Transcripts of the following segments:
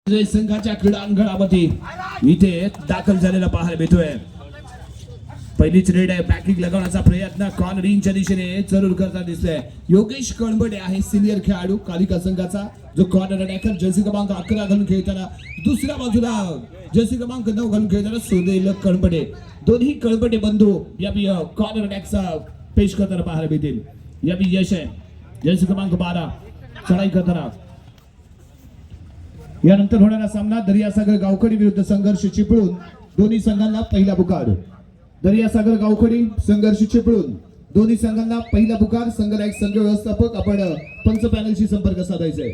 संघाच्या क्रीडांगणामध्ये इथे दाखल झालेला पाहायला मिळतोय. पहिलीच रेड आहे. पॅकिंग लगावण्याचा प्रयत्न कॉर्नरिंगच्या दिशेने जरूर करता दिसतोय. योगेश कळंबडे आहे सिनियर खेळाडू कालिका संघाचा, जो कॉर्नर अटॅकर जर्सी क्रमांक 11 घालून खेळताना. दुसऱ्या बाजूला जर्सी क्रमांक 9 घालून खेळताना सुनील कळंबडे. दोन्ही कळंबडे बंधू या कॉर्नर अटॅकचा पेश करताना पाहायला मिळतील. या यश आहे जर्सी क्रमांक 12 चढाई करताना. यानंतर होणारा सामना दर्यासागर गावखडी विरुद्ध संघर्ष चिपळूण. दोन्ही संघांना पहिला पुकार. दर्यासागर गावखडी संघर्ष चिपळूण दोन्ही संघांना पहिला पुकार. संघनायक संघ व्यवस्थापक आपण पंच पॅनलशी संपर्क साधायचा आहे.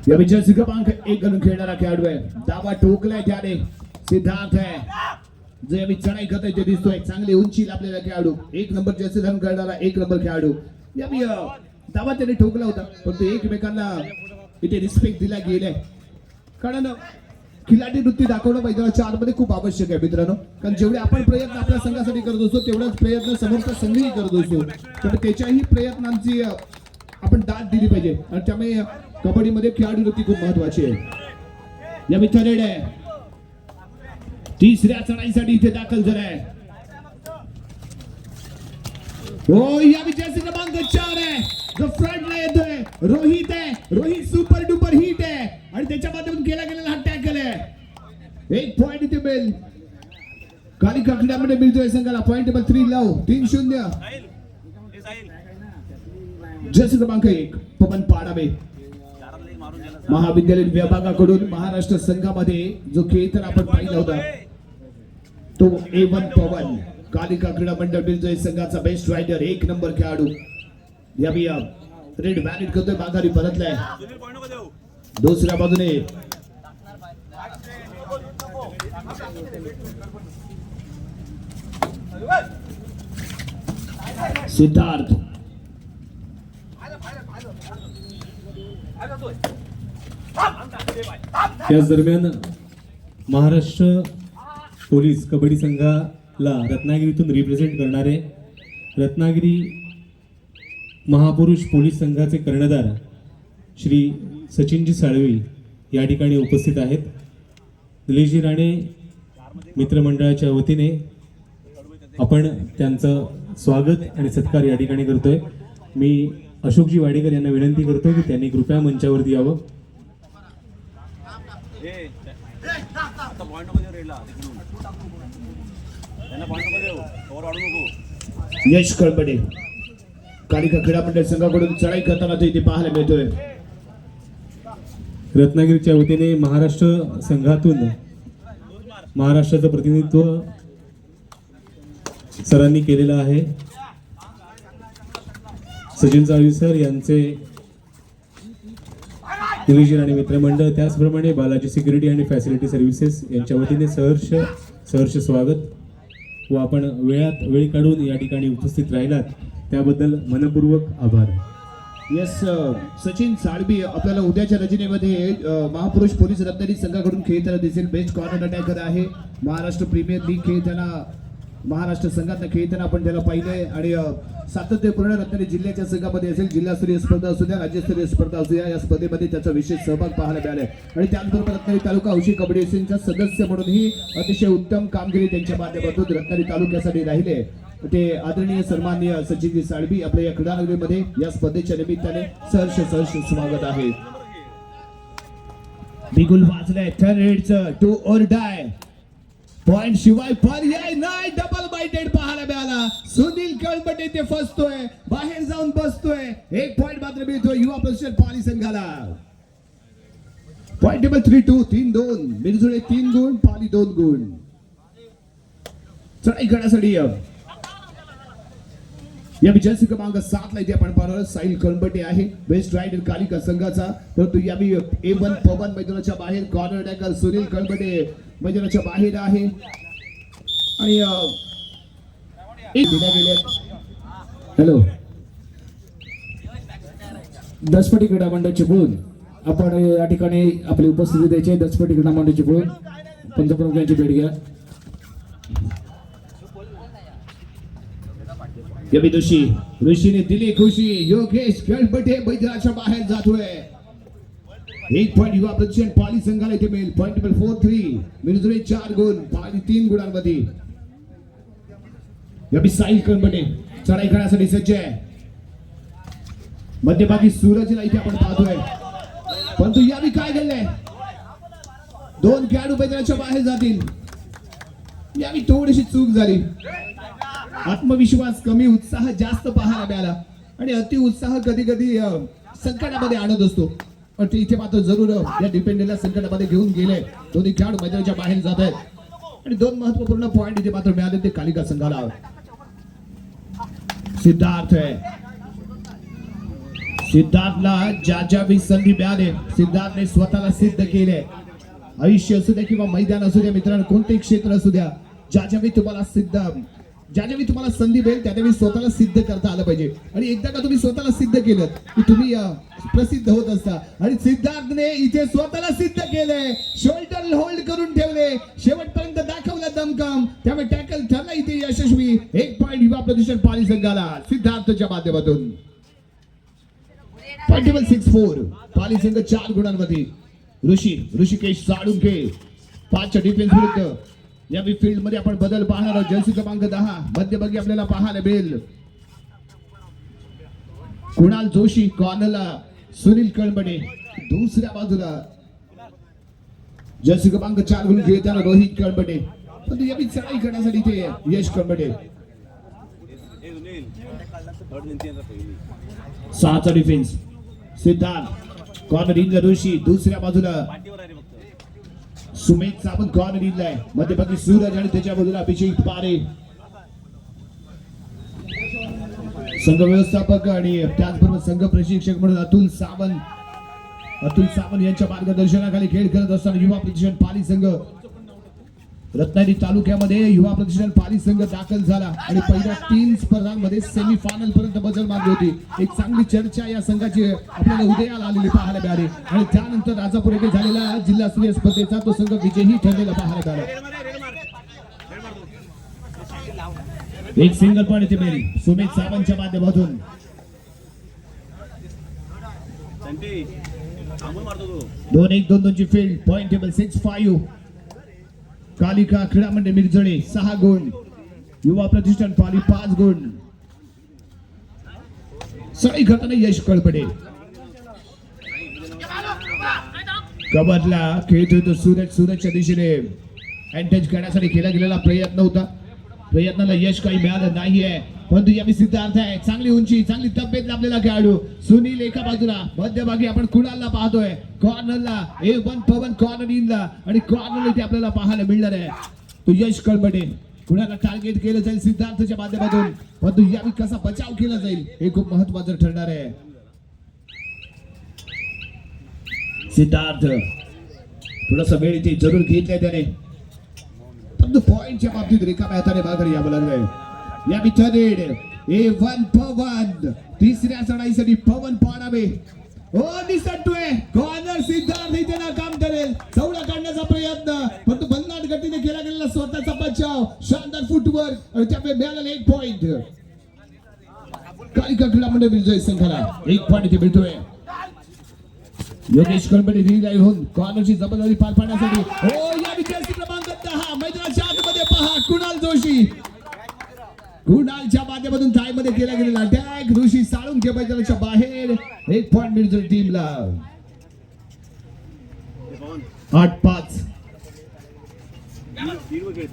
या विजय क्रमांक 1 घालून खेळणारा खेळाडू आहे. दाबा ठोकलाय त्याने सिद्धार्थ आहे, जो यावी चढाई करतोय ते दिसतोय. चांगली उंची आपल्याला खेळाडू 1 नंबर जर्सी धारण करणारा 1 नंबर खेळाडू. यावी दाबा त्याने ठोकला होता, परंतु एकमेकांना इथे रिस्पेक्ट दिला गेलाय. कारण खिलाडी वृत्ती दाखवणं मैदानाच्या आतमध्ये खूप आवश्यक आहे मित्रांनो. कारण जेवढे आपण प्रयत्न आपल्या संघासाठी करत असतो तेवढाच प्रयत्न समोरचा संघही करत असतो. त्यामुळे त्याच्याही प्रयत्नांची आपण दाद दिली पाहिजे. आणि त्यामुळे कबड्डीमध्ये खिलाडी वृत्ती खूप महत्वाची आहे. या मित्र रेड आहे. तिसऱ्या चढाईसाठी इथे दाखल झालाय. हो या विजयाची क्रमांक 4 आहे, जो फ्रंटला येतोय. रोहित आहे. रोहित सुपर डुपर हिट आहे आणि त्याच्या माध्यमातून केला गेलेला हा टॅकल आहे. 1 पॉइंट इथे मिळेल कालिका क्रीडामध्ये मिळतोय संघाला. पॉइंट नंबर 3 लाव 3-0. जर्सी क्रमांक 1 पवन पाडावे महाविद्यालय विभागाकडून महाराष्ट्र संघामध्ये जो खेळ आपण पाहिला होता तो A1 पवन. कालिका क्रीडा मंडळ मिळतोय संघाचा बेस्ट रायडर 1 नंबर खेळाडू. यावी रेड वॅलिड करतोय, माघारी परतलाय. दुसऱ्या बाजूने सिद्धार्थ. याच दरम्यान महाराष्ट्र पोलीस कबड्डी संघाला रत्नागिरीतून रिप्रेझेंट करणारे रत्नागिरी महापुरुष पोलीस संघाचे कर्णधार श्री सचिनजी साळवी या ठिकाणी उपस्थित आहेत. निलेशजी राणे मित्रमंडळाच्या वतीने आपण त्यांचं स्वागत आणि सत्कार या ठिकाणी करतोय. मी अशोकजी वाडेकर यांना विनंती करतो की त्यांनी कृपया मंचावरती यावं. यश कळंबडे कालिका क्रीडा मंडळ संघाकडून चढाई करताना तो इथे पाहायला मिळतोय. रत्नागिरीच्या वतीने महाराष्ट्र संघातून महाराष्ट्राचं प्रतिनिधित्व सरांनी केलेलं आहे. सचिन साळवी सर यांचे निलेश राणे मित्रमंडळ, त्याचप्रमाणे बालाजी सिक्युरिटी आणि फॅसिलिटी सर्व्हिसेस यांच्या वतीने सहर्ष स्वागत. व आपण वेळ काढून या ठिकाणी उपस्थित राहिलात त्याबद्दल मनपूर्वक आभार. यस सचिन साळवी आपल्याला उद्याच्या रचनेमध्ये महापुरुष पोलीस रत्नागिरी संघाकडून खेळताना दिसेल. बेस्ट कॉर्नर अटॅकर आहे. महाराष्ट्र प्रीमियर लीग खेळताना महाराष्ट्र संघात खेळताना आपण त्याला पाहिलंय. आणि सातत्यपूर्ण रत्नागिरी जिल्ह्याच्या संघामध्ये असेल, जिल्हास्तरीय स्पर्धा असू द्या, राज्यस्तरीय स्पर्धा असू द्या, या स्पर्धेमध्ये त्याचा विशेष सहभाग पाहायला मिळालाय. आणि त्याचबरोबर रत्नागिरी तालुका हौशी कबड्डी असोसिएशनचा सदस्य म्हणूनही अतिशय उत्तम कामगिरी त्यांच्या माध्यमातून रत्नागिरी तालुक्यासाठी राहिले. ते आदरणीय सन्माननीय सचिनजी साळवी आपल्या या क्रीडानगरीमध्ये या स्पर्धेच्या निमित्ताने सहर्ष स्वागत आहे. बिगुल वाजलाय. थर्ड रेडचं टू ऑर डाय. पॉइंट शिवाय पर्याय नाही. डबल बाइटेड पाहायला मिळाला. सुनील कळंबडे ते फसतोय, बाहेर जाऊन बसतोय. 1 पॉइंट मात्र मिळतोय युवा प्रशिक्षण पाली संघाला. पॉइंट टेबल 3-2 3-2 मिरजुळे 3 गुण, पाली 2 गुण. चढाई करण्यासाठी या विजयाची क्रमांक 7 ला इथे आपण पाहणार साहिल कळंबटे आहे, बेस्ट रायडर कालिका संघाचा. परंतु यावी A1 पवन मैदानाच्या बाहेर. कॉर्नर अटॅकर सुनील कळंबटे मैदानाच्या बाहेर आहे. आणि हॅलो दसपटी क्रीडा मंडळ चिपळूण, आपण या ठिकाणी आपली उपस्थिती द्यायची. दसपटी क्रीडा मंडळ चिपळूण पंचप्रमुख यांची भेट घ्या. कवी ऋषीने दिली खुशी. योगेश गणपटे मैदानाच्या बाहेर जातोय. एक पॉइंट युवा प्रतिष्ठान पाली संघाला इथे मिळेल. Point number 4-3. मिरजुळे 4 गुण, पाली 3 गुणांमध्ये. कवी साहिल गणपटे चढाई करण्यासाठी सज्ज आहे. मध्यभागी सूरजला इथे आपण पाहतोय, परंतु यावेळी काय घडलंय, 2 खेळाडू मैदानाच्या बाहेर जातील. यावेळी थोडीशी चूक झाली. आत्मविश्वास कमी, उत्साह जास्त पाहायला मिळाला आणि अति उत्साह कधी कधी संकटामध्ये आणत असतो. पण ते इथे मात्र जरूर या डिपेंडेंटला संकटामध्ये घेऊन गेले. दोन्ही खेळाडू मैदानाच्या बाहेर जात आहेत आणि 2 महत्वपूर्ण पॉइंट इथे मात्र मिळाले ते कालिका संघाला. सिद्धार्थ आहे. सिद्धार्थला ज्या संधी मिळाले, सिद्धार्थने स्वतःला सिद्ध केले. आयुष्य असू द्या किंवा मैदान असू द्या मित्रांनो, कोणतेही क्षेत्र असू द्या, ज्यावेळी तुम्हाला संधी मिळेल त्यावेळी स्वतःला सिद्ध करता आलं पाहिजे. आणि एकदा का तुम्ही स्वतःला सिद्ध केलं की तुम्ही प्रसिद्ध होत असता. आणि सिद्धार्थने इथे स्वतःला सिद्ध केलंय. शोल्डर होल्ड करून ठेवले, शेवटपर्यंत दाखवलं दमकम, त्यामुळे टॅकल ठरला इथे यशस्वी. 1 पॉइंट युवा प्रतिष्ठान पाली संघाला सिद्धार्थच्या माध्यमातून. Point table 6-4. पाली संघ 4 गुणांमध्ये. ऋषिकेश साळुंके 5च्या डिफेन्स विरुद्ध. या फील्ड मध्ये आपण बदल पाहणार आहोत. जर्सी क्रमांक 10 मध्यभागी आपल्याला पाहायला मिळेल कुणाल जोशी. कॉर्नरला सुनील कळंबडे. दुसऱ्या बाजूला जर्सी क्रमांक 4 घेऊन खेळताना रोहित कळंबडे. पण यावी चढाई करण्यासाठी ते यश कळंबडे. 6चा डिफेन्स. सिद्धार्थ कॉर्नर इन ऋषी. दुसऱ्या बाजूला सुमेध सावंत कॉर्नर इन आहे. मध्यभागी सूरज आणि त्याच्या बाजूला अभिषेक पारे. संघ व्यवस्थापक आणि त्याचबरोबर संघ प्रशिक्षक म्हणून अतुल सावंत यांच्या मार्गदर्शनाखाली खेळ करत असताना युवा प्रतिष्ठान पाली संघ रत्नागिरी तालुक्यामध्ये युवा प्रतिष्ठान पाली संघ दाखल झाला आणि पहिल्या 3 स्पर्धांमध्ये सेमीफायनल पर्यंत मजल मारली होती. एक चांगली चर्चा या संघाची आपल्याला उदयाला आलेली पाहायला मिळाली आणि त्यानंतर राजापूर येथे झालेला जिल्हास्तरीय स्पर्धेचा तो संघ विजयी ठरलेला पाहायला मिळाला. एक सिंगल पॉइंट इथे मिळेल सुमेध सावंतच्या माध्यमातून. 2-1-2-2 ची field. Point table 6-5. Kalika Krida मंडळ मिरजळे 6 गुण, युवा प्रतिष्ठान पाली 5 गुण. सगळी घटना यश कळपडे. कबड्डीला खेळतोय तो सूरजच्या दिशेने अँटच करण्यासाठी केला गेलेला प्रयत्न होता. प्रयत्नाला यश काही मिळालं नाहीये, परंतु यावेळी सिद्धार्थ आहे. चांगली उंची, चांगली तब्येत लाभलेला खेळाडू. सुनील एका बाजूला, मध्यभागी आपण कुणालला पाहतोय. कॉर्नरला A1 पवन कॉर्नर इनला आणि कॉर्नर इथे आपल्याला पाहायला मिळणार आहे तो यश कळपडे. कुणाला टार्गेट केलं जाईल सिद्धार्थच्या माध्यमातून, परंतु यावेळी कसा बचाव केला जाईल हे खूप महत्वाचं ठरणार आहे. सिद्धार्थ थोडासा वेळ इथे जरूर घेतलाय त्याने, परंतु पॉइंटच्या बाबतीत रिकाम्या हाताने माघारी यावं लागलंय. या विचारेड A1 पवन तिसऱ्या चढाईसाठी पवन पाडावे. ओ दिसतोय कॉर्नर. सिद्धार्थ इथे ना काम करेल, चौडा काढण्याचा प्रयत्न, परंतु भन्नाट गतीने केला गेलेला स्वतःचा बचाव. शानदार फुटवर्क आणि त्यामुळे मिळालेला 1 पॉइंट कालिका क्रीडा मंडळ विजय संघाला. 1 पॉइंट इथे मिळतोय. योगेश कळंबडे रिलाईव्ह होऊन कॉर्नरची जबाबदारी पार पाडण्यासाठी. हो या विद्यार्थी क्रमांक 10 मैदानाच्या आतमध्ये पहा कुणाल जोशी. कुणालच्या माध्यमातून टायमध्ये केला गेलेला अटॅक. ऋषी साळुंके मैदानाच्या बाहेर. 1 पॉइंट मिळतो टीमला. 8-5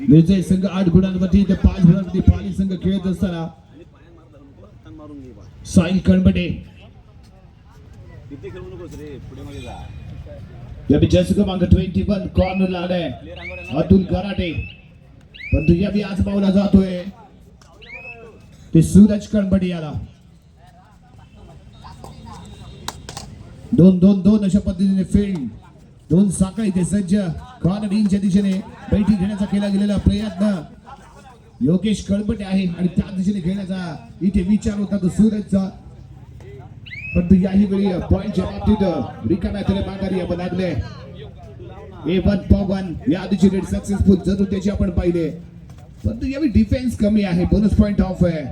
विजय संघ 8 गुणांवरती ते 5 गुणांवरती पाली संघ खेळत असताना साहिल कळंबडे क्रमांक 21 कॉर्नर लागलाय अतुल कराटे, परंतु यावी आज पावला जातोय ते सूरज कळंबडे याला. 2-2-2 अशा पद्धतीने फील्ड. 2 साखळा इथे सज्ज. कॉर्नर इनच्या दिशेने बैठी घेण्याचा केला गेलेला प्रयत्न योगेश कळंबडे आहे आणि त्या दिशेने खेळण्याचा इथे विचार होता तो सूरजचा, परंतु याही वेळी पॉइंटच्या बाबतीत रिकाम्या हाताने माघारी यावं लागले. A1 पवन या आधीची रेड सक्सेसफुल जरूर त्याची आपण पाहिले, परंतु यावेळी डिफेन्स कमी आहे. बोनस पॉइंट ऑफ आहे.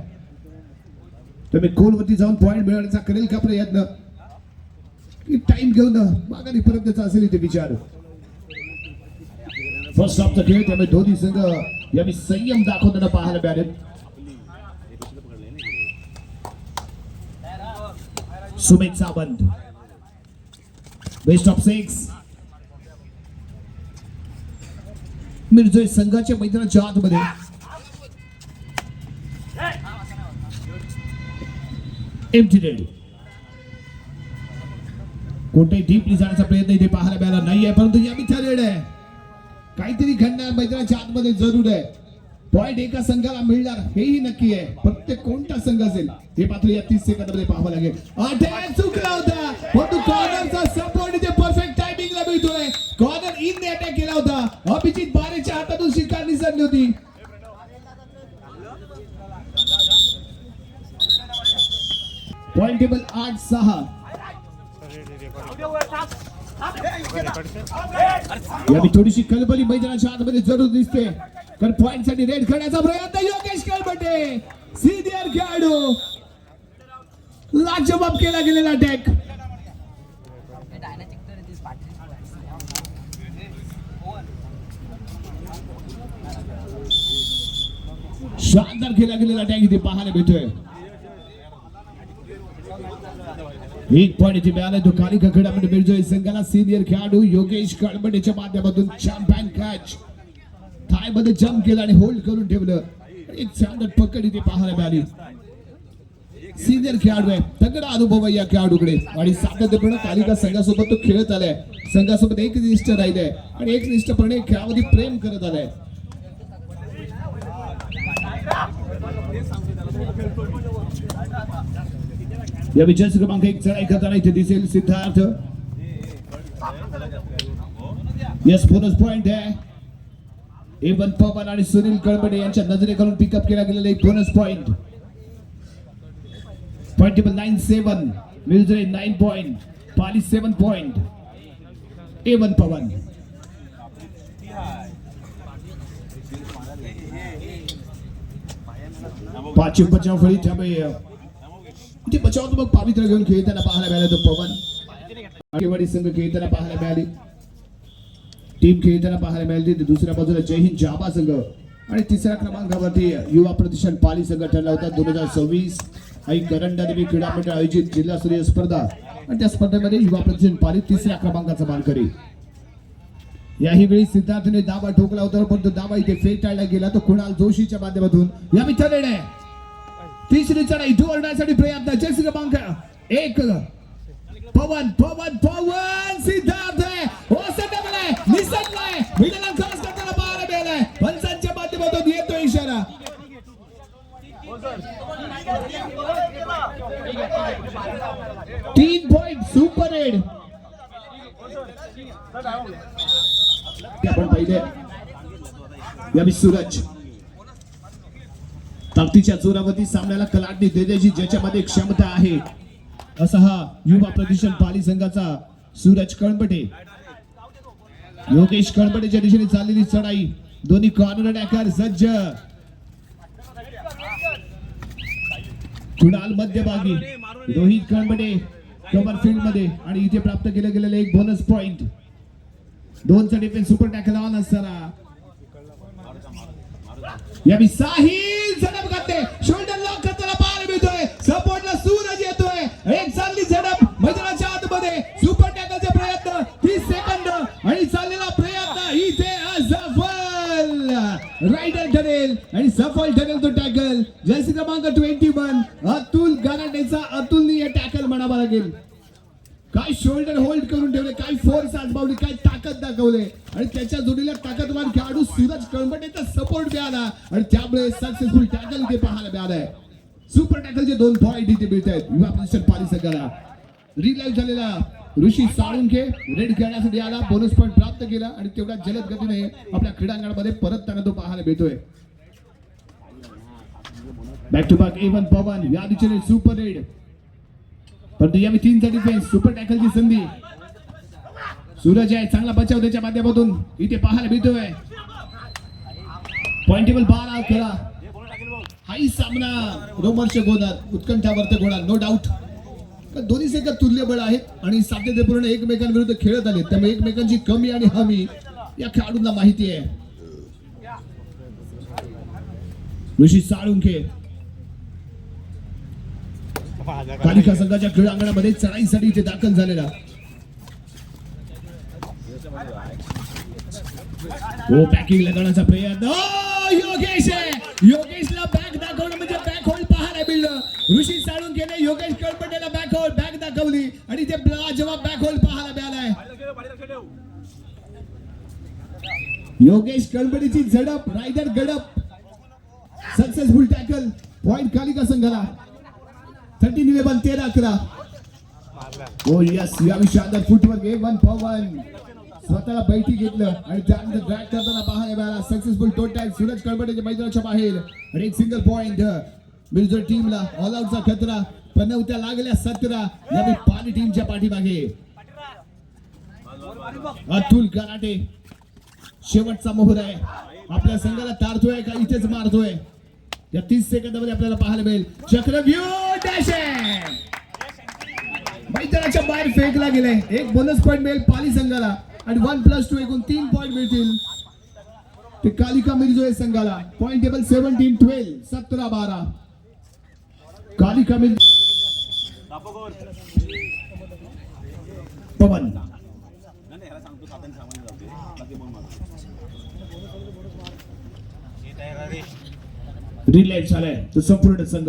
तुम्ही गोलवरती जाऊन पॉइंट मिळवण्याचा करेल का प्रयत्न की टाइम घेऊन माघारी परत असेल इथे विचार. फर्स्ट ऑफ द खेळ त्यामुळे दोन्ही संघ यावेळी संयम दाखवताना पाहायला मिळाले. सुमित सावंत बेस्ट ऑफ 6 मिरजोय संघाच्या मैदानाच्या आतमध्ये एम्प्टी रेड. कोणत्याही डीपली जाण्याचा प्रयत्न इथे पाहायला मिळाला नाहीये परंतु या मिथ्या रेड आहे काहीतरी घडणार मैदानाच्या आतमध्ये जरूर आहे. पॉइंट एका संघाला मिळणार हेही नक्की आहे. प्रत्येक कोणता संघ असेल हे मात्र या 30 सेकंदामध्ये पाहावं लागेल. अटॅक चुकला होता परंतु कॉर्नरचा सपोर्ट इथे परफेक्ट टायमिंगला मिळतोय. कॉर्नर इन ने अटॅक केला होता. अभिजित बारेच्या हातातून शिकार निसरली होती. Point table 8-6. यावेळी थोडीशी कलबली मैदानाच्या आतमध्ये जरूर दिसते कारण पॉइंट साठी रेड करण्याचा प्रयत्न योगेश कळबटे सिनियर खेळाडू लाजवाब केला गेलेला अटॅक. शानदार केला गेलेला अटॅक इथे पाहायला भेटतोय. एक पॉइंट इथे मिळाला तो कालिका खेळामध्ये मिळतोय संघाला सिनियर खेळाडू योगेश कळबटेच्या माध्यमातून चॅम्पियन कॅच थाय मध्ये जम्प केला आणि होल्ड करून ठेवलं. एक शानदार पकड इथे पाहायला मिळाली. सिनियर खेळाडू आहे तगडा अनुभव आहे या खेळाडूकडे आणि सातत्यपूर्ण कालिका संघासोबत तो खेळत आलाय. संघासोबत एकनिष्ठ राहिलाय आणि एकनिष्ठपणे खेळामध्ये प्रेम करत आलाय. या विजय क्रमांक 1 चढाई करताना इथे दिसेल सिद्धार्थ. यस बोनस पॉइंट आहे. एवन पवन आणि सुनील कळबटे यांच्या नजरेखालून पिकअप केला गेलेला एक बोनस पॉइंट. पॉइंट टेबल 9-7 मिळतोय 9 पॉइंट पाली 7 पॉइंट. एवन पवन पाचवी बचाव फळी त्यामुळे ते बचाव मग पावित्र घेऊन खेळताना पाहायला मिळाला तो पवन. आगेवाडी संघ खेळताना पाहायला मिळाली. टीम खेळताना पाहायला मिळाली. दुसऱ्या बाजूला जय हिंद जाबा संघ आणि तिसऱ्या क्रमांकावरती युवा प्रतिष्ठान पाली संघ ठरला होता. 2026 आई करंडा देवी क्रीडा मंडळ आयोजित जिल्हास्तरीय स्पर्धा आणि त्या स्पर्धेमध्ये युवा प्रतिष्ठान पाली तिसऱ्या क्रमांकाचा मानकरी. याही वेळी सिद्धार्थने दाबा ठोकला होता परंतु दाबा इथे फेटाळला गेला. तो कुणाल जोशीच्या माध्यमातून या मित्राने तिसरी चढाई जोडण्यासाठी प्रयत्न. जय क्रमांक 1 पवन पवन पवन सिद्धार्थ ओसटलाय निसटलाय विडला क्रॉस करताना पाहायला मिळालाय. पंचांच्या माध्यमातून येतो इशारा. तीन पॉइंट सुपर रेड. आपण पाहिले यावेळी सूरज ताकदीच्या जोरावरती सामन्याला कलाटणी देण्याची ज्याच्यामध्ये क्षमता आहे असा हा युवा प्रतिष्ठान पाली संघाचा सूरज कळबटे. योगेश कळबटेच्या दिशेने चाललेली चढाई. दोन्ही कॉर्नर अटॅकर सज्ज. कुणाल मध्यभागी रोहित कळबटे कव्हर फील्ड मध्ये आणि इथे प्राप्त केलं गेलेलं एक बोनस पॉइंट. 2चा डिफेन्स सुपर टॅकल ऑन असताना यावेळी साहिल झडप घालते. शोल्डर लॉक करताना पाहायला मिळतोय. सपोर्टला सूरज येतोय. एक चालली झडप मैदानाच्या आतमध्ये सुपर टॅकलचा प्रयत्न 30 सेकंद आणि चाललेला प्रयत्न इथे असफल. रायडर ठरेल आणि सफल ठरेल तो टॅकल. जर्सी क्रमांक 21 अतुल गाराटेचा अतुलनीय टॅकल म्हणावा लागेल. काय शोल्डर होल्ड करून ठेवले, काय फोर्स आजमावली, काय ताकद दाखवले आणि त्याच्या जोडीला ताकदवान खेळाडू सूरज कळबटेचा सपोर्ट मिळाला आणि त्यामुळे सक्सेसफुल टॅकल इथे पाहायला मिळालाय. सुपर टॅकलचे 2 पॉइंट इथे मिळत आहेत युवा प्रतिष्ठान पाली संघाला. रिलाईव्ह झालेला ऋषी साळुंखे रेड खेळण्यासाठी आला. बोनस पॉइंट प्राप्त केला आणि तेवढ्या जलद गतीने आपल्या क्रीडांगणामध्ये परत त्यांना तो पाहायला मिळतोय. बॅक टू बॅक एवन पवन या दिशेने सुपर रेड. परंतु यावेळी 3चा डिफेन्स सुपर टॅकलची संधी. सूरज आहे चांगला बचाव त्याच्या माध्यमातून इथे पाहायला मिळतोय. पॉइंट टेबल 12 खेळा. हाही सामना रोमहर्षक होणार, उत्कंठावर्धक होणार, नो डाऊट. दोन्ही संघ तुल्यबळ आहेत आणि सातत्यपूर्ण एकमेकांविरुद्ध खेळत आले, त्यामुळे एकमेकांची कमी आणि हमी या खेळाडूंना माहिती आहे. ऋषी साळुंखे कालिका संघाच्या क्रीडांगणामध्ये चढाईसाठी इथे दाखल झालेला. हो, पॅकिंग लगावण्याचा प्रयत्न. योगेश आहे, योगेशला बॅक दाखवणं म्हणजे बॅक होल्ड पाहायला मिळलं. ऋषी साळुंखेने योगेश कळपटेला बॅक दाखवली आणि ते जेव्हा बॅक होल्ड पाहायला मिळालाय. योगेश कळपटेची झडप, रायडर गडप, सक्सेसफुल टॅकल, पॉइंट कालिका संघाला. 13-11, 13-11. हो यस, या विषयात फुटवर्क 1-1 स्वतःला बैठी घेतलं आणि त्यानंतर ड्रॅग करताना पाहायला मिळाला. सक्सेसफुल टोटल सूरज कळपटेच्या मैदानाच्या बाहेर आणि एक सिंगल पॉइंट मिरजोर टीमला. ऑल आउटचा खतरा, पनवत्या लागल्या 17 या पाली टीमच्या पाठीमागे. अतुल कराटे शेवटचा मोहर आहे, आपल्या संघाला तारतोय का इथेच मारतोय या 30 सेकंदामध्ये आपल्याला पाहायला मिळेल. चक्रव्यूह डॅश आहे, मैदानाच्या बाहेर फेकला गेलाय. एक बोनस पॉइंट मिळेल पाली संघाला आणि 1+2 एकूण 3 पॉइंट मिळतील ते कालिका मिरजोय संघाला. Point table 17-12, 17-12 Kalika Mirjoy. Pawan relax झालाय तो संपूर्ण संघ.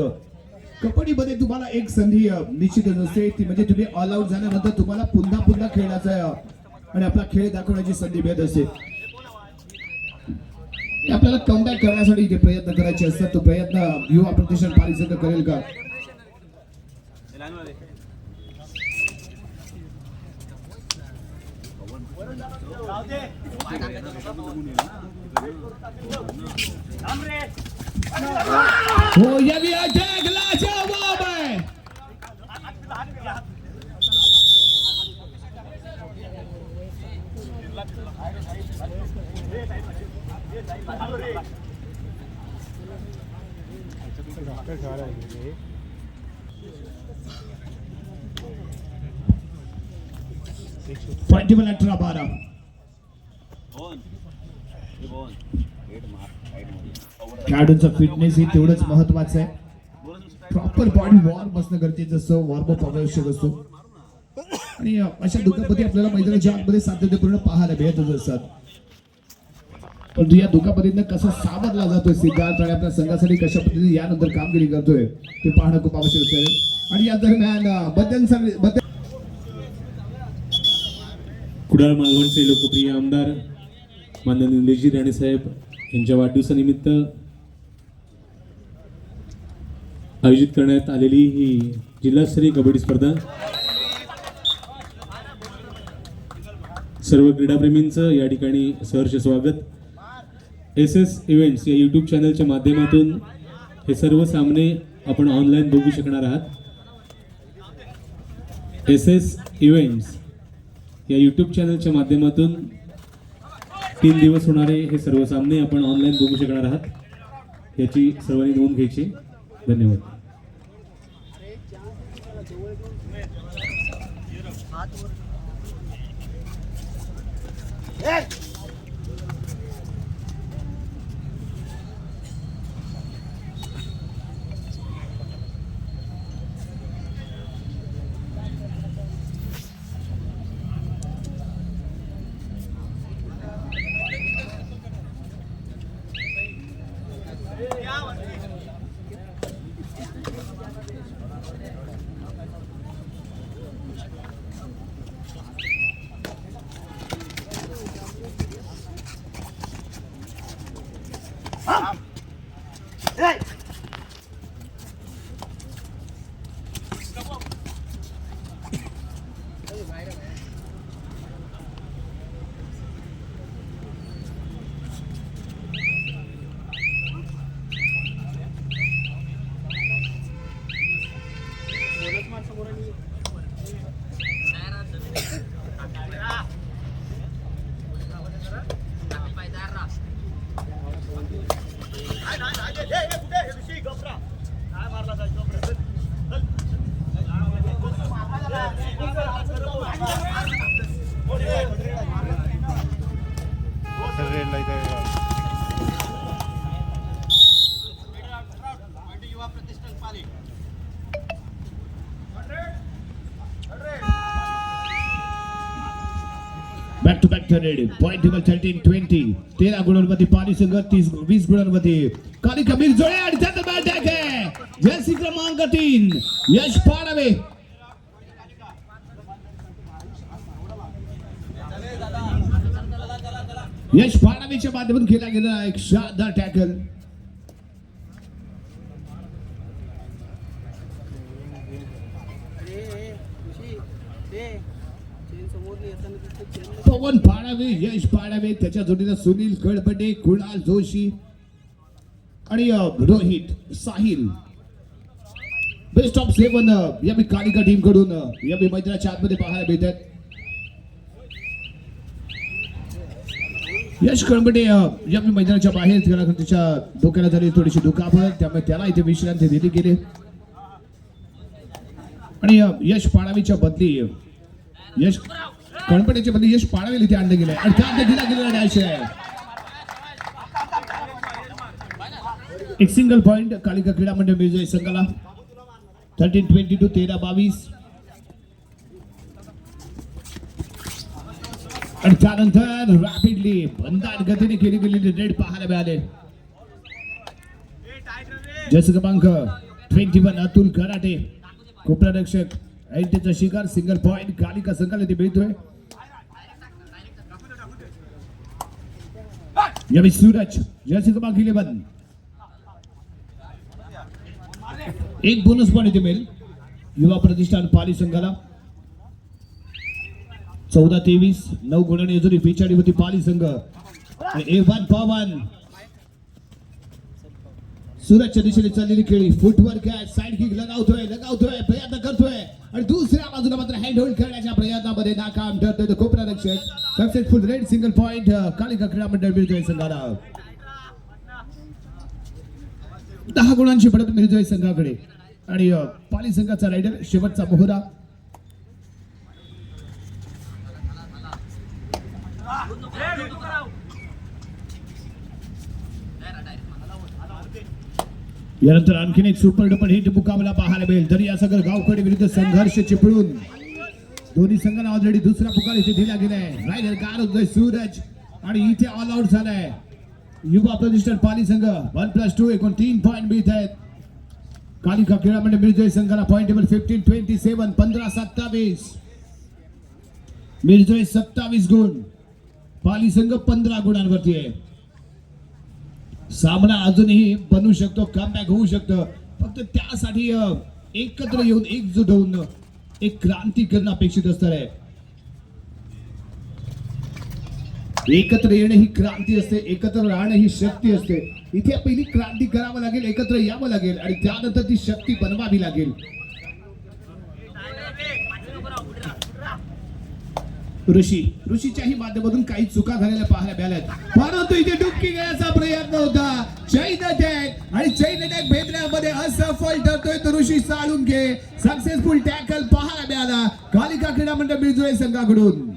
कबड्डीमध्ये तुम्हाला एक संधी निश्चितच असते, ती म्हणजे तुम्ही ऑल आउट झाल्यानंतर तुम्हाला पुन्हा खेळण्याचा आणि आपला खेळ दाखवण्याची संधी मिळत असते. आपल्याला कमबॅक करण्यासाठी इथे प्रयत्न करायचे असतात. तो प्रयत्न युवा प्रतिष्ठान पाली संघ करेल का? हो, यावी अटॅक लाजवाब आहे. Point table 18-12. खेळाडूंचा फिटनेस ही तेवढंच महत्वाचं आहे. प्रॉपर बॉडी वॉर्म असणं गरजेचं असतं, वॉर्मअप आवश्यक असतो आणि अशा दुखापती आपल्याला मैदानाच्या आतमध्ये सातत्यपूर्ण पाहायला मिळतच असतात. परंतु या दुखापतींना कसा सावरला जातोय सिद्धार्थ आणि आपल्या संघासाठी कशा पद्धतीने यानंतर कामगिरी करतोय ते पाहणं खूप आवश्यक असेल. आणि या दरम्यान कुडाळ मालवणचे लोकप्रिय आमदार माननीय निलेशजी राणे साहेब यांच्या वाढदिवसानिमित्त आयोजित करण्यात आलेली ही जिल्हास्तरीय कबड्डी स्पर्धा सर्व क्रीडाप्रेमींचं या ठिकाणी सहर्ष स्वागत. SS इव्हेंट्स या यूट्यूब चॅनलच्या माध्यमातून हे सर्व सामने आपण ऑनलाईन बघू शकणार आहात. SS इव्हेंट्स या यूट्यूब चॅनलच्या माध्यमातून 3 दिवस होणारे हे सर्व सामने आपण ऑनलाईन बघू शकणार आहात. याची सर्वांनी नोंद घ्यायची. धन्यवाद. Back to back red point table 13-20 13 गुणांमध्ये पाली संघ 20 गुणांमध्ये कालिका मिरजोळे आणि त्यात बॅट आहे जर्सी क्रमांक 3 यश पाडवे यश पाडवेच्या माध्यमातून केला गेला एक शानदार टॅकल पवन पाडावे यश पाडावे त्याच्या जोडीला सुनील कळपटे कुणाल जोशी आणि रोहित साहिल बेस्ट ऑफ 7 या मी कालिका टीम कडून या मी मैदानाच्या आतमध्ये पाहायला मिळतात यश कळपटे या मी मैदानाच्या बाहेर त्याच्या डोक्याला झाली थोडीशी दुखापत त्यामुळे त्याला इथे विश्रांती दिली गेली आणि यश पाडावीच्या बदली यश कणपटेच्या बदली यश पाडावेल इथे आणलं गेलंय आणि त्यात दिला गेलेला डॅश आहे एक सिंगल पॉइंट कालिका क्रीडा मंडळ मिरजोळे संघाला 13-22 13-22 आणि त्यानंतर रॅपिडली बंदार गतीने केली गेलेली रेड पाहायला मिळाले जस क्रमांक 21 अतुल कराटे कुप्ररक्षक ऐंटीचा शिकार सिंगल पॉइंट कालिका संघाला ते मिळतोय यावेळी सूरज जर्सी क्रमांक 11 एक बोनस पॉइंट इथे मिळेल युवा प्रतिष्ठान पाली संघाला 14-23 9 गुणांनी अजूनही पिछाडी होती पाली संघ A1 पवन सूरजच्या दिशेने चाललेली खेळी फुटवर्क आहे साइड किक लगावतोय प्रयत्न करतोय आणि दुसऱ्या बाजूला मात्र हँड होल्ड करण्याच्या प्रयत्नामध्ये नाकाम ठरतोय तो कोपरारक्षक successful raid single point Kalika Krida Mandal Mirjole संघाला 10 गुणांची पडत मिरजोळे संघाकडे आणि पाली संघाचा रायडर शेवटचा मोहरा यानंतर आणखीन एक सुपर डुपर हिट मुकाबला पाहायला मिळेल दर्यासागर गावकडे विरुद्ध संघर्ष चिपळूण दोन्ही संघांना ऑलरेडी दुसरा पुकार इथे दिला गेलाय रायडर कार होतोय सूरज आणि इथे ऑल आउट झालाय युवा प्रतिष्ठान पाली संघ 1+2 एकूण 3 पॉइंट मिळत आहेत कालिका क्रीडा मंडळ मिरजोळे संघाला पॉइंट टेबल 15-27 15-27 मिरजोळे 27 गुण पाली संघ 15 गुणांवरती आहे सामना अजूनही बनू शकतो कमबॅक होऊ शकतं फक्त त्यासाठी एकत्र येऊन एकजूट होऊन एक क्रांती करणं अपेक्षित असणार आहे एकत्र येणं ही क्रांती असते एकत्र राहणं ही शक्ती असते इथे पहिली क्रांती करावं लागेल एकत्र यावं लागेल आणि त्यानंतर ती शक्ती बनवावी लागेल ऋषीच्याही माध्यमातून काही चुका झालेल्या पाहायला मिळाल्यात परंतु इथे डुबकी घेण्याचा प्रयत्न होता चैन अटॅक आणि चैन अटॅक भेदण्यामध्ये असफल ठरतोय तो ऋषी साळुंखे सक्सेसफुल टॅकल पाहायला मिळाला कालिका क्रीडा मंडळ मिरजोळे संघाकडून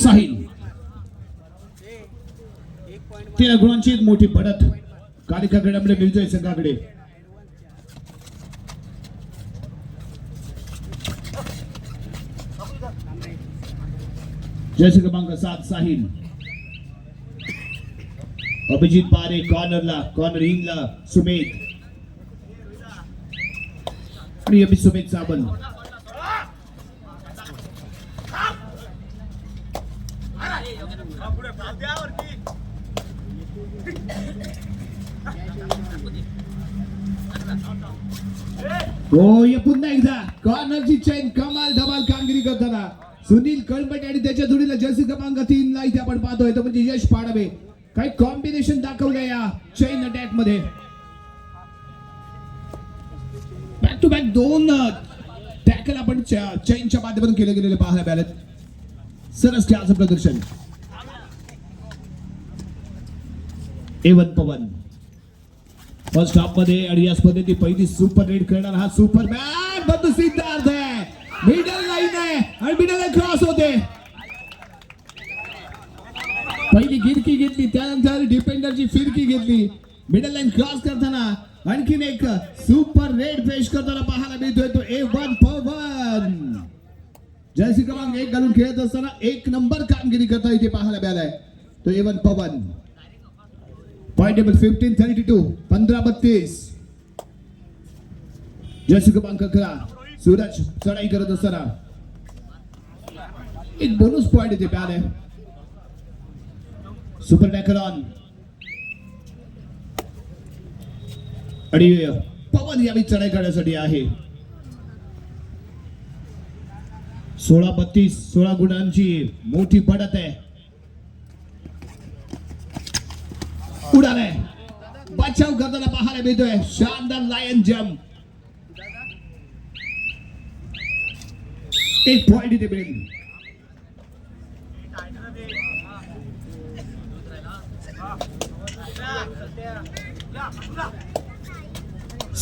साहिल 13 गुणांची एक मोठी पडत कालिका क्रीडा मंडळ मिरजोळे संघाकडे जर्सी क्रमांक 7 साहिल अभिजित पारे कॉर्नर इनला सुमेध आणि अभि सुमेध साबन हो ये पुन्हा एकदा कॉर्नरची चैन कमाल धमाल कामगिरी करताना सुनील कळपटे आणि त्याच्या जोडीला जर्सी क्रमांक 3 ला इथे आपण पाहतोय तो म्हणजे यश पाडवे काही कॉम्बिनेशन दाखवलं या चैन अटॅक मध्ये बॅक टू बॅक 2 टॅकल आपण चैनच्या माध्यमातून केले गेलेले पाहायला मिळालेत सरस खेळाचं प्रदर्शन A1 पवन फर्स्ट हाफ मध्ये आणि या स्पर्धेची पहिली सुपर रेड करणार हा सुपरमॅन बंधू सिद्धार्थ आहे मिडल लाईन आहे आणि मिडल क्रॉस होते त्यानंतर डिफेंडरची फिरकी घेतली. मिडल लाईन क्रॉस करताना आणखीन एक सुपर रेड पेश करताना पाहायला मिळतोय तो A1 पवन. जर्सी क्रमांक 1 घालून खेळत असताना एक नंबर कामगिरी करता इथे पाहायला मिळालाय तो A1 पवन. Point table 15-32 15-32. जर्सी क्रमांक 11 सूरज चढाई करत असताना एक बोनस पॉइंट इथे मिळालाय. सुपर टॅकल ऑन आणि पवन यावेळी चढाई करण्यासाठी आहे. 16-32 16 गुणांची मोठी बढत आहे. उडालाय बचाव करताना पाहायला मिळतोय शानदार लायन जम्प. एक पॉइंट इथे मिळेल.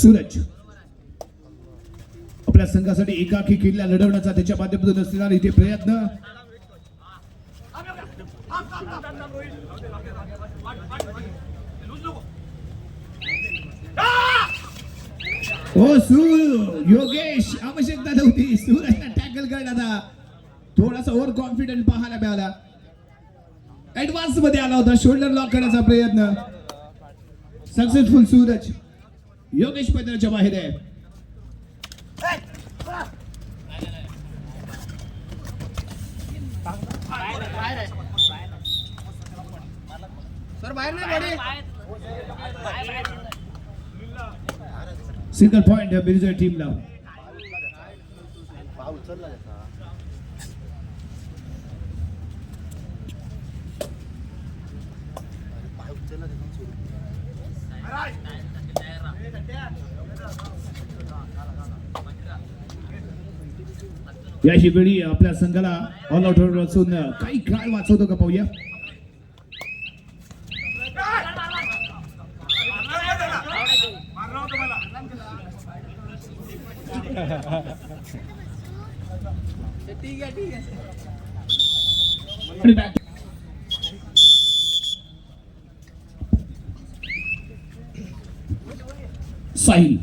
सूरज आपल्या संघासाठी एकाकी किल्ला लढवण्याचा त्याच्या माध्यमातून असलेला इथे प्रयत्न. योगेश आवश्यकता नव्हती सूरजला टॅकल करण्याचा. थोडासा ओव्हर कॉन्फिडंट पाहायला मिळाला. ऍडव्हान्स मध्ये आला होता शोल्डर लॉक करण्याचा प्रयत्न. सक्सेसफुल सूरज. योगेश मैदानाच्या बाहेर आहे. सिंगल पॉइंट बिरजा टीमला. याही वेळी आपल्या संघाला ऑल आउट वाचून काही काळ वाचवतो का पाहूया. साहिल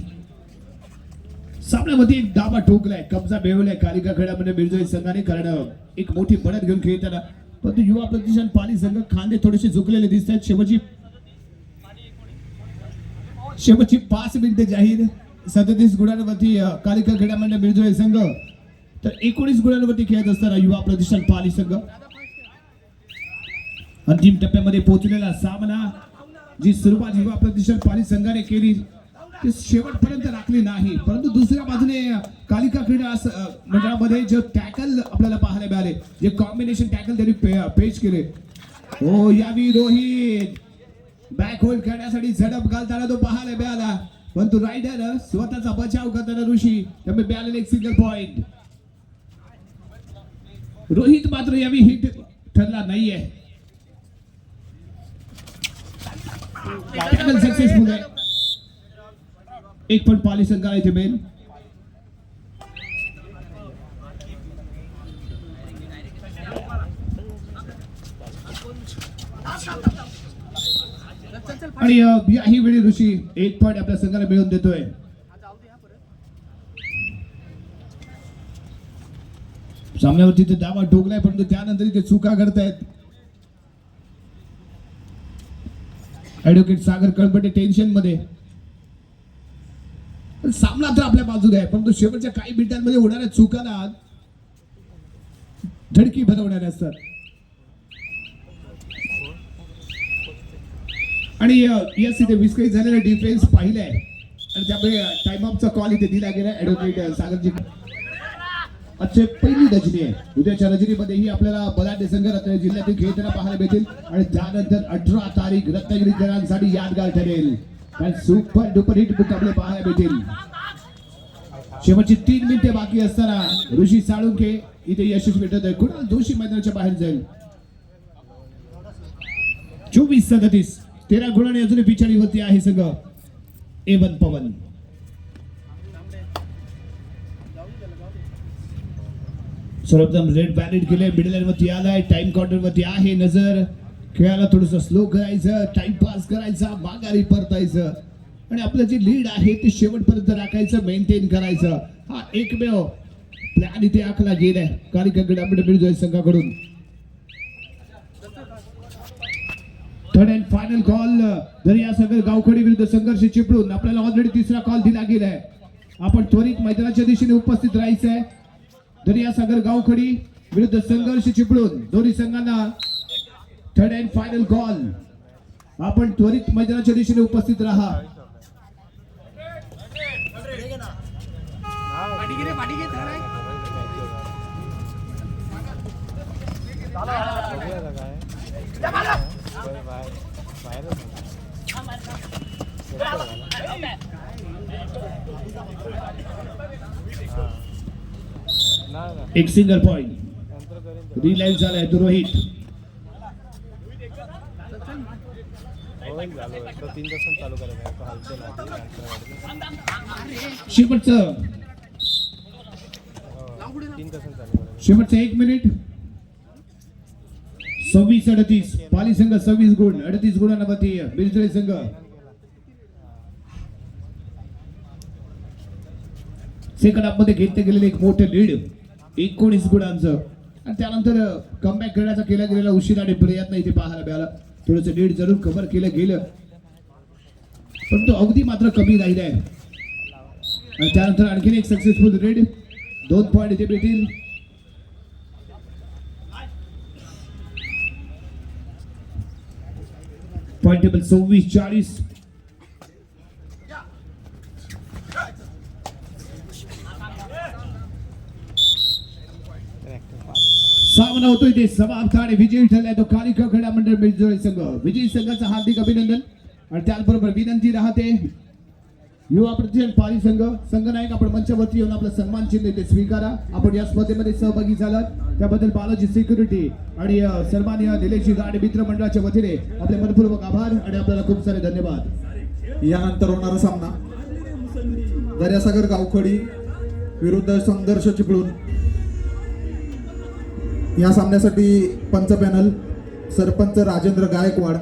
सामन्यामध्ये एक दाबा ठोकलाय कब्जा मिळवलाय कालिका खेळामध्ये बिरजोई संघाने. कारण एक मोठी बढत घेऊन खेळताना परंतु युवा प्रतिष्ठान पाली संघ खांदे थोडेसे झुकलेले दिसत आहेत. शेवटची 5 मिनिटे जाहीर. 37 गुणांवरती कालिका खेळामध्ये बिरजोई संघ तर 19 गुणांवरती खेळत असताना युवा प्रतिष्ठान पाली संघ. अंतिम टप्प्यामध्ये पोहोचलेला सामना. जी सुरुवात युवा प्रतिष्ठान पाली संघाने केली ते शेवटपर्यंत राखली नाही. परंतु दुसऱ्या बाजूने कालिका क्रीडा मंडळामध्ये जे टॅकल आपल्याला पाहायला मिळाले, जे कॉम्बिनेशन टॅकल त्यांनी पेश केले. हो यावी रोहित बॅक होल्ड करण्यासाठी झडप घालताना तो पाहायला मिळाला. परंतु रायडर स्वतःचा बचाव करताना ऋषी त्यामुळे मिळालेले एक सिंगल पॉइंट. रोहित मात्र यावी हिट ठरला नाहीये. टॅकल सक्सेसफुल आहे. एक पण पाली संघाला इथे मिळेल. आणि याही वेळी ऋषी एक पॉइंट आपल्या संघाला मिळवून देतोय. सामन्यावरती ते दावा ठोकलाय परंतु त्यानंतर ते चुका करतायत. ऍडव्होकेट सागर कळपटे टेन्शन मध्ये. सामना तर आपल्या बाजूला आहे परंतु शेवटच्या काही मिनिटांमध्ये होणाऱ्या चुकाला धडकी भरवणाऱ्या असतात. आणि यस इथे विस्कळीत झालेला डिफेन्स पाहिलाय आणि त्यामुळे टाइम ऑफचा कॉल इथे दिला गेला. ऍडव्होकेट सागरजी आजची पहिली रजनी आहे. उद्याच्या रजनीमध्येही आपल्याला बलाढ्य संघ रत्नागिरी जिल्ह्यातील खेळताना पाहायला मिळतील आणि त्यानंतर 18 तारीख रत्नागिरीकरांसाठी यादगार ठरेल. सुपर डुपर हिट मुकाबले पाहायला मिळतील. शेवटची 3 मिनिटे बाकी असताना ऋषी साळुंखे इथे यशस्वी भेटत आहे. कुणाल दोषी मैदानाच्या बाहेर जाईल. 24-37 13 गुणांनी अजूनही पिछाडीवरती आहे संघ A1 पवन. सर्वप्रथम रेड बॅलेट केले. मिडल लाईन वरती आलाय. टाइम काउंटर वरती आहे नजर. खेळाला थोडस स्लो करायचं, टाइमपास करायचा, माघारी परतायचं आणि आपलं जे लीड आहे ते शेवटपर्यंत राखायचं, मेंटेन करायचं. हा एकमेव प्लॅन इथे आखला गेलाय कालिका मिळतोय संघाकडून. Third and final call दर्यासागर Gavkhadi विरुद्ध संघर्ष चिपळूण. आपल्याला ऑलरेडी तिसरा कॉल दिला गेलाय. आपण त्वरित मैदानाच्या दिशेने उपस्थित राहायचं आहे. दर्यासागर गावखडी विरुद्ध संघर्ष चिपळूण दोन्ही संघांना थर्ड अँड फायनल कॉल. आपण त्वरित मैदानाच्या दिशेने उपस्थित राहा. एक सिंगल पॉइंट रिलाईव्ह झालाय तो रोहित. शेवटचं 1 मिनिट. 26-38 पाली संघ 26 गुण, 38 गुणांना बती बिरजळे संघ. सेकंड हाफ मध्ये घेतले गेलेले एक मोठे लीड 19 गुणांचं आणि त्यानंतर कमबॅक करण्याचा केला गेलेला उशीर आणि प्रयत्न इथे पाहायला मिळाला. थोडंसं लीड जरूर कव्हर केलं गेलं पण तो अवधी मात्र कमी राहिला आहे. आणि त्यानंतर आणखीन एक सक्सेसफुल लीड 2 पॉइंट इथे भेटतील. Point table 26-40. सामना होतोय ते समाप्त आणि विजयी ठरलाय तो कालिका क्रीडा मंडळ बिरजोळे संघ. विजयी संघाचं हार्दिक अभिनंदन आणि त्याचबरोबर विनंती राहते युवा प्रतिष्ठान पाली संघ संघनायक आपण मंचावरती येऊन आपला सन्मान चिन्ह ते स्वीकारा. आपण या स्पर्धेमध्ये सहभागी झालात त्याबद्दल बालाजी सिक्युरिटी आणि सन्माननीय निलेश राणे मित्र मंडळाच्या वतीने आपले मनपूर्वक आभार आणि आपल्याला खूप सारे धन्यवाद. यानंतर होणारा सामना दर्यासागर गावखडी विरुद्ध संघर्ष चिपळूण. या सामन्यासाठी पंच पॅनल सरपंच राजेंद्र गायकवाड,